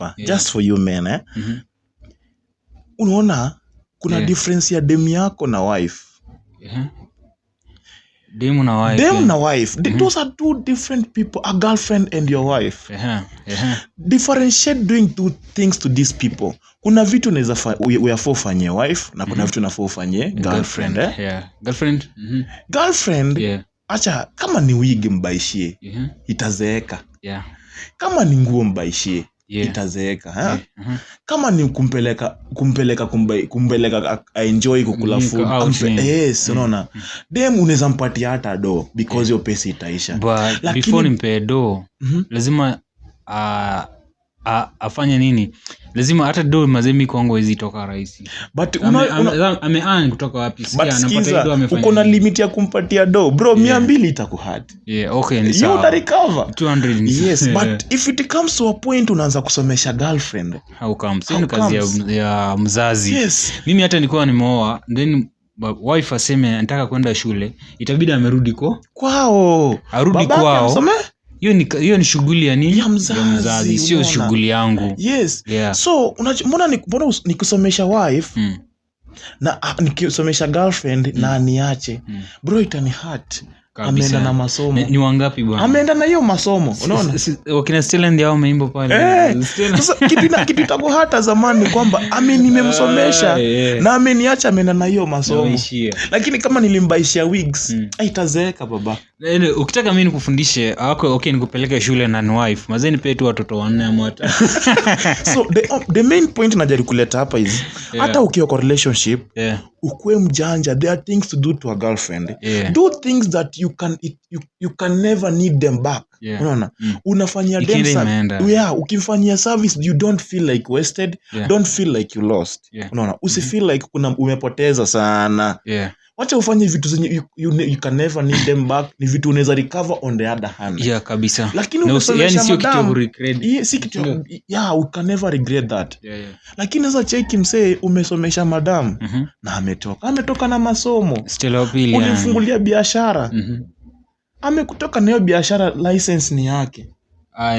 hapa just for you men unaona kuna difference ya dem yako na wife. Dem na wife. Those are two different people, a girlfriend and your wife. Differentiate doing two things to these people. Kuna vitu unaweza uyafanye wife na kuna vitu unafaa ufanye girlfriend. Girlfriend acha kama ni wig mbaishie itazeeka. Kama ni nguo mbaishie itazeeka. Kama ni kumpeleka enjoy kukula food unaona dem unaweza mpatia hata do because your pesa itaisha. Lakini before nimpe do lazima afanye nini? Lazima hata do mazemi kwangu hizi toka rahisi. But amean kutoka wapi? Anapata do amefanya. Uko na limit ya kumpatia do bro 200 itakuhurt. Okay ni sawa. You uta recover 200. Yes, but if it comes to a point unaanza kusomesha girlfriend. How comes? Ni kazi ya mzazi. Mimi hata nilikuwa nimeoa then wife aseme anataka kwenda shule, itabidi amerudi kwao. Arudi kwao. Hiyo ni shughuli ya nini? Ya mzazi sio shughuli yangu. So mbona nikusomesha wife na nikisomesha girlfriend na niache bro itani hurt. Ameenda na masomo. Ni wangapi bwana? Ameenda na hiyo masomo. Unaona? Wakina Stellan yao wameimba pale. Sasa kitu itaku hata zamani kwamba nimemsomesha na ameniacha ameenda na hiyo masomo. Lakini kama nilimbaishia wigs, itazeeka baba. Ukitaka mimi nikufundishe, nikupeleke shule na wife, mazeni pia tu watoto 4 ama 5. So the main point najaribu kuleta hapa is hata ukiwa kwa relationship, ukue mjanja, there are things to do to a girlfriend. Do things that you can never need them back. Unaona? Unafanyia them ukifanyia service you don't feel like wasted, don't feel like you lost. Unaona? Usifeel like umepoteza sana. Wacha ufanye vitu zenye you can never need them back, ni vitu unaweza recover on the other hand. Kabisa. Lakini umesomesha sio kitu regret. Si kitu you can never regret that. Lakini sasa check msee umesomesha madam na ametoka na masomo. Ulimfungulia biashara. Amekutoka na hiyo biashara, license ni yake.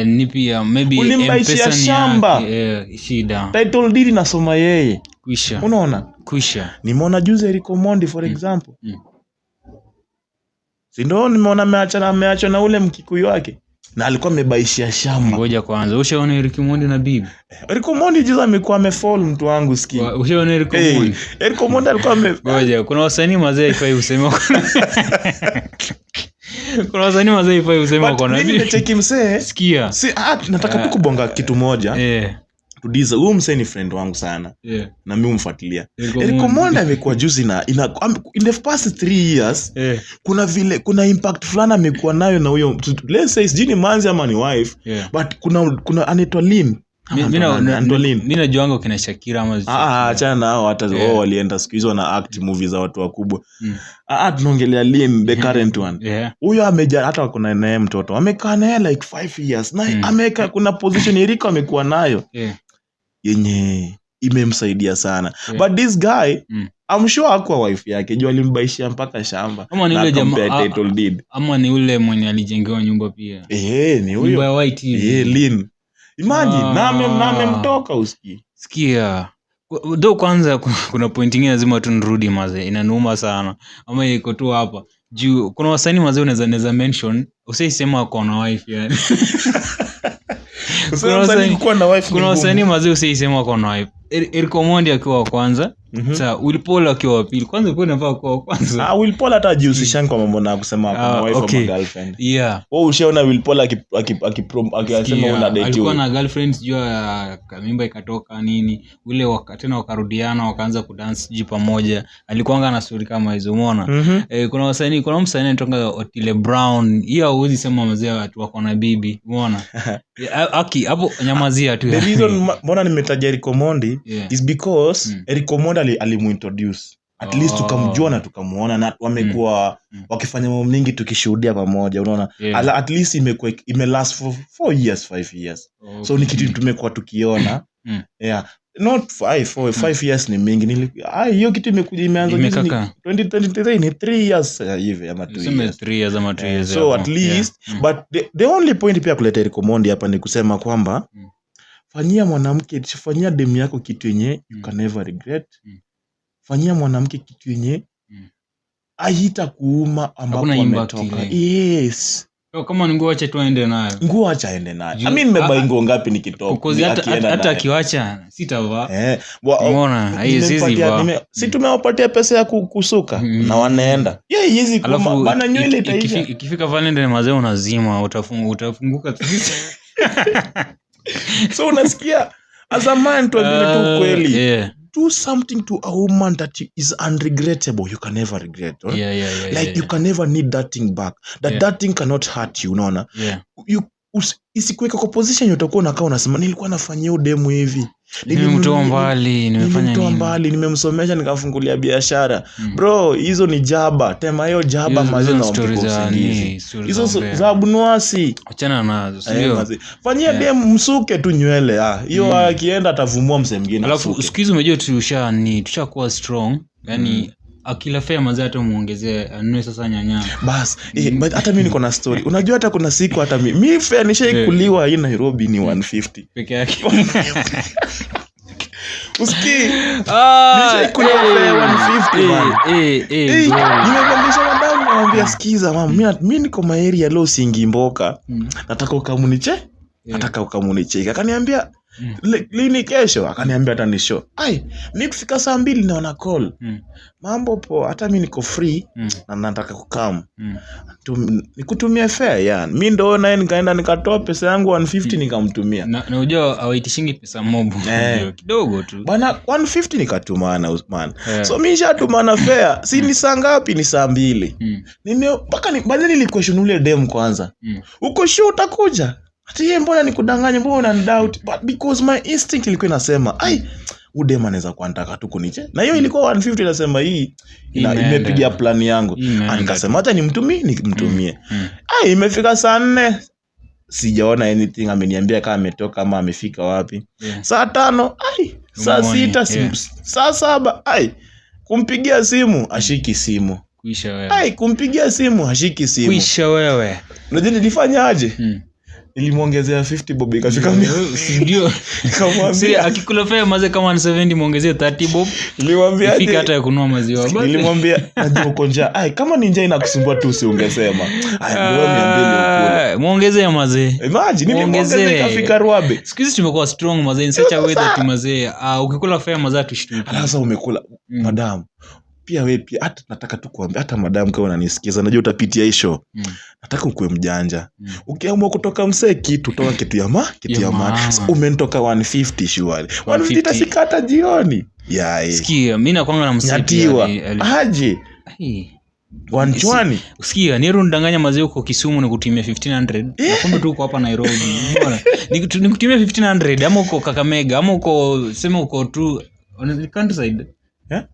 Ni pia maybe M-Pesa shamba. Shida. Title deed nasoma yeye. Kwisha. Unaona? Nimeona juzi Eric Omondi for example. Si ndio nimeona ameacha na ule mkikuyu wake. Na alikuwa amebaishia shamba. Ngoja kwanza. Ushaona Eric Omondi na bibi? Eric Omondi juzi amekuwa amefall mtu wangu skin. Ushaona Eric Omondi? Eric Omondi alikuwa ngoja, kuna wasanii mazee ifai useme. Kuna wasanii mazee ifai useme kwa nabii. Mimi nimecheki msee. Sikia. Nataka tu kubonga kitu moja. Tudiza huyu msee ni friend wangu sana. Na mimi umfuatilia. Eric Omondi amekuwa juzi in the past 3 years kuna impact fulani amekuwa nayo na huyo, let's say sijini manzi ama ni wife, but kuna anaitwa Lynn. Mimi najua wangu kina Shakira ama achana nao hata walienda siku hizo na act movies za watu wakubwa. Tunaongelea Lynn, the current one. Huyo ameja hata kuna naye mtoto. Amekaa naye like 5 years. Na ameka kuna position Erika amekuwa nayo. Yenye imemsaidia sana. But this guy I'm sure hakuwa wife yake. Jua alimbaishia mpaka shamba. Ama ni yule jamaa title deed. Ama ni yule mwenye alijengewa nyumba pia. Ni huyo. Nyumba ya white hivi. Lynn. Imagine na mtoka usikii. Sikia. Do kwanza kuna point nyingine lazima tu nirudi mazee. Inaniuma sana. Ama iko tu hapa. Juu kuna wasanii mazee unaweza mention, usisema uko na wife yani. Kuna wasanii mazee usisema uko na wife. Eric Omondi akiwa kwanza. Sasa Will Paul akiwa wa pili. Kwanza uko unafaa kwa kwanza. Will Paul hata jihusisha kwa mambo na kusema kuna wife ama girlfriend. Ushaona Will Paul akisema una date. Alikuwa na girlfriend jua mimba ikatoka nini. Ule tena wakarudiana wakaanza kudance pamoja. Alikuanga na story kama hizo umeona. Kuna msanii anatoka Otile Brown. Hiyo huwezi sema mzee watu wako na bibi. Umeona? Hapo nyamazia tu. The reason mbona nimetaja Eric Omondi is because Eric Omondi alimuintroduce. At least tukamjua na tukamuona na wamekuwa wakifanya mambo mengi tukishuhudia pamoja, unaona. At least imelast for 4 years 5 years. So ni kitu tumekuwa tukiona. Not 5 years ni mingi. Hiyo kitu imeanza 2023 ni 3 years hivi ama 2 years. 3 years ama 2 years. So at least but the only point pia kuleta Eric Omondi hapa ni kusema kwamba fanyia demu yako kitu yenye you can never regret. Fanyia mwanamke kitu yenye haita kuuma ambapo ametoka. Yes. Kama ni nguo acha tu aende nayo. Nguo acha aende nayo. Mimi nimebuy nguo ngapi nikitoka? Hata akiwacha sitavaa. Umeona? Haiwezi. Si tumewapatia pesa ya kusuka na wanaenda. Hizi kama bana nywele itaisha. Ikifika Valentine mazee unazima, utafunguka. So unasikia as a man tuambie tu kweli. Do something to a woman that is unregrettable. You can never regret. You can never need that thing back. That thing cannot hurt you, unaona? Isikuweka kwa position utakuwa unakaa unasema nilikuwa nafanyia demu hivi. Nimemtoa mbali, nimemsomesha nikafungulia biashara. Bro, hizo ni jaba. Tema hiyo jaba mazee na hizo za abnuasi. Achana nazo, sio? Fanyia demu msuke tu nywele. Hiyo akienda atavumua mse mwingine. Alafu siku hizo umejua tushakuwa strong. Yaani akila fare mazee hata muongezee anunue sasa nyanya. Bas, but hata mimi niko na story. Unajua hata kuna siku hata mimi fare nishaikuliwa hii Nairobi ni 150 peke yake. Usikii? Nishaikuliwa fare 150. Nimebadilisha madamu naambia sikiza mama, mimi niko maeria leo singi mboka. Nataka ukamuniche? Nataka ukamunicheka. Akaniambia lini kesho? Akaniambia hata ni show. Mimi kufika saa 2 naona call. Mambo poa, hata mimi niko free na nataka kukam. Nikutumia fare yani. Mimi ndo nikaenda nikatoa pesa yangu 150 nikamtumia. Na unajua hawaitishingi pesa mob kidogo tu. Bana 150 nikatumana Usman. So mimi nishatumana fare. Si ni saa ngapi? Ni saa 2. Mpaka baadaye niliquestion ule dem kwanza. Uko sure utakuja? Ati yeye mbona nikudanganya, mbona doubt? But because my instinct ilikuwa inasema udema anaweza kuantaka tu kuniche. Na hiyo ilikuwa 150 inasema hii imepigia plan yangu. Nikasema hata nimtumie. Imefika saa 4 sijaona anything, ameniambia kama ametoka ama amefika wapi. Saa 5 saa 6 saa 7 kumpigia simu ashiki simu. Kuisha wewe. Kumpigia simu ashiki simu. Kuisha wewe. Unajua nilifanyaje? Nilimuongezea 50 bob ikafika 100. Ndio. Nikamwambia akikula fare maze kama ni 70 muongezee 30 bob. Nilimwambia ifika hata ya kununua maziwa. Nilimwambia najua uko njaa. Kama ni njaa inakusumbua tu usiungesema. Ndio 200 ukule. Muongezee maze. Imagine nilimwongezea ikafika ruabe. Siku hizi tumekuwa strong maze in such a way that maze ukikula fare maze tushtuki. Sasa umekula madam. Pia wewe pia hata nataka tu kuambia hata madam kama unanisikiza najua utapitia hii show. Nataka ukue mjanja. Ukiamua kutoka msee kitu toka kitu ya maana. Umenitoka 150 surely. 150 itafika hata jioni. Sikia mimi nakwanga na msee aje. Wanchwani. Usikia niero ndanganya mazee uko Kisumu nikutumia 1500. Na kumbe tu uko hapa Nairobi. Unaona? Nikutumia 1500 ama uko Kakamega ama uko sema uko tu on the countryside.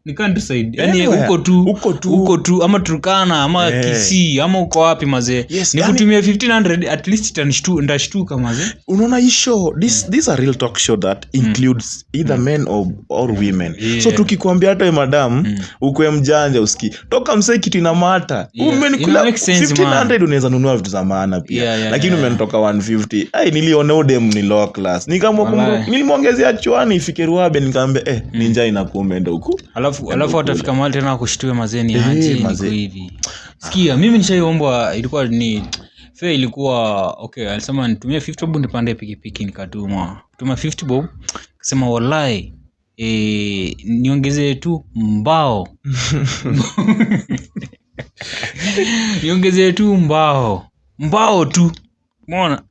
Ni countryside. Yaani uko tu ama Turkana ama Kisii ama uko wapi mazee. Nikutumia 1500 at least ndashtuka mazee. Unaona hii show this a real talk show that includes either men or women. So tukikwambia hata madam uko mjanja usiki. Toka msee kitu ina mata. Umenikula 1500 unaweza nunua vitu za maana pia. Lakini umenitoka 150. Niliona udem ni low class. Nilimwongezea chwani ifike ruabe nikamwambia ninja inakuomenda huko. Alafu atafika mahali tena kushtue mazeni aje niko hivi. Sikia mimi nishaiomba ilikuwa ni fare ilikuwa okay alisema nitumie 50 bob nipande pikipiki nikatuma 50 bob akasema wallahi niongezee tu mbao. Niongezee tu mbao tu. Umeona?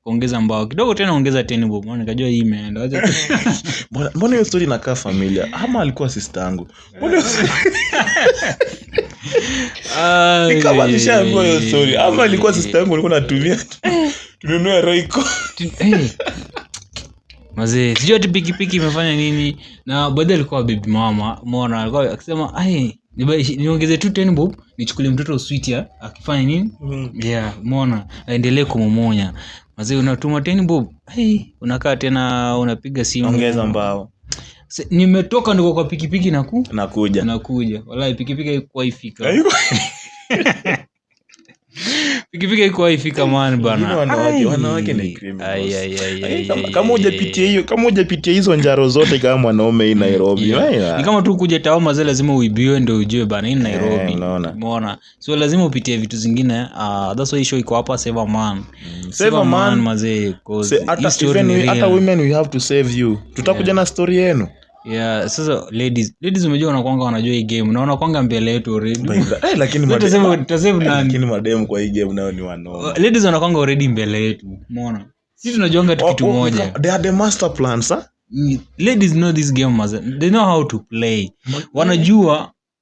Ongeza mbao kidogo tena ongeza 10 bob. Maana nikajua hii imeenda. Acha. Mbona hiyo story inakaa familia? Ama alikuwa sister yangu. Mbona kama nishaambiwa hiyo story. Ama alikuwa sister yangu alikuwa anatumia. Tununua Royco. Mazee, sijui ati pikipiki imefanya nini na baada alikuwa baby mama. Umeona alikuwa akisema niongeze tu 10 bob nichukulie mtoto sweet ya akifanya nini? Umeona aendelee kumumonya. Mazee unatuma 10 bob. Unakaa tena unapiga simu. Ongeza mbao. Nimetoka ndiko kwa pikipiki nakuja. Wallahi pikipiki haikuwa ifika. pikipiki iko haifika man bana. Wanawake ni criminals. Kama hujapitia hizo njaro zote kama mwanaume hii Nairobi. Ni kama tu kuja Taoma zile lazima uibiwe ndio ujue bana hii Nairobi. Umeona? So lazima upitie vitu zingine. That's why show iko hapa Save a Man. Save a Man mazee cause hata women we have to save you. Tutakuja na story yenu. Yeah, sasa ladies umejua wanakuanga wanajua hii game na wanakuanga mbele yetu already. Lakini madem kwa hii game nao ni wanao. Ladies wanakuanga already mbele yetu. Umeona? Sisi tunajuanga kitu moja. They are the master plans, huh? Ladies know this game maze. They know how to play.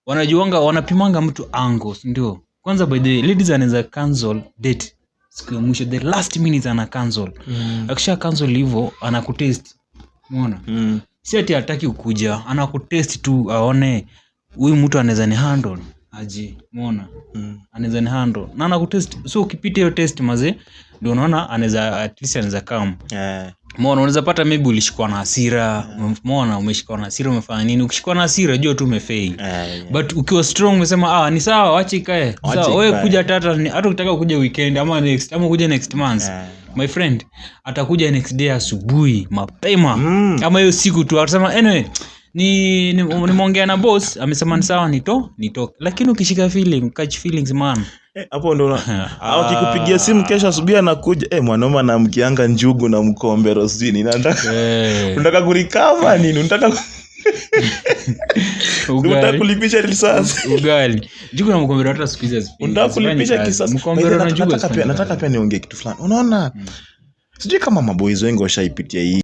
Wanajuanga wanapimanga mtu angles, ndio. Kwanza by the way, ladies anaweza cancel date. Siku ya mwisho the last minute ana cancel. Akisha cancel hivyo anakutest. Umeona? Si ati hataki ukuja, anakutest tu aone huyu mtu anaweza ni handle aje. Umeona? Anaweza ni handle. Na anakutest. So ukipita hiyo test maze ndio unaona anaweza at least anaweza come. Umeona, unaweza pata maybe ulishikwa na hasira. Umeona, umeshikwa na hasira umefanya nini? Ukishikwa na hasira jua tu umefail. But ukiwa strong umesema ni sawa acha ikae. Sawa wewe kuja hata ukitaka kuja weekend ama kuja next month. My friend atakuja next day asubuhi mapema ama hiyo siku tu atasema anyway nimeongea na boss amesema ni sawa nitoke. Lakini ukishika catch feelings man hapo ndo akikupigia simu kesho asubuhi anakuja mwanaume anamkianga njugu na mkombe rosini unataka kurecover nini unataka kulipisha risasi ugali njugu na mkombe hata siku hizi unataka kulipisha kisasi mkombe na njugu nataka pia niongee kitu fulani unaona sijui kama maboys wengi washaipitia hii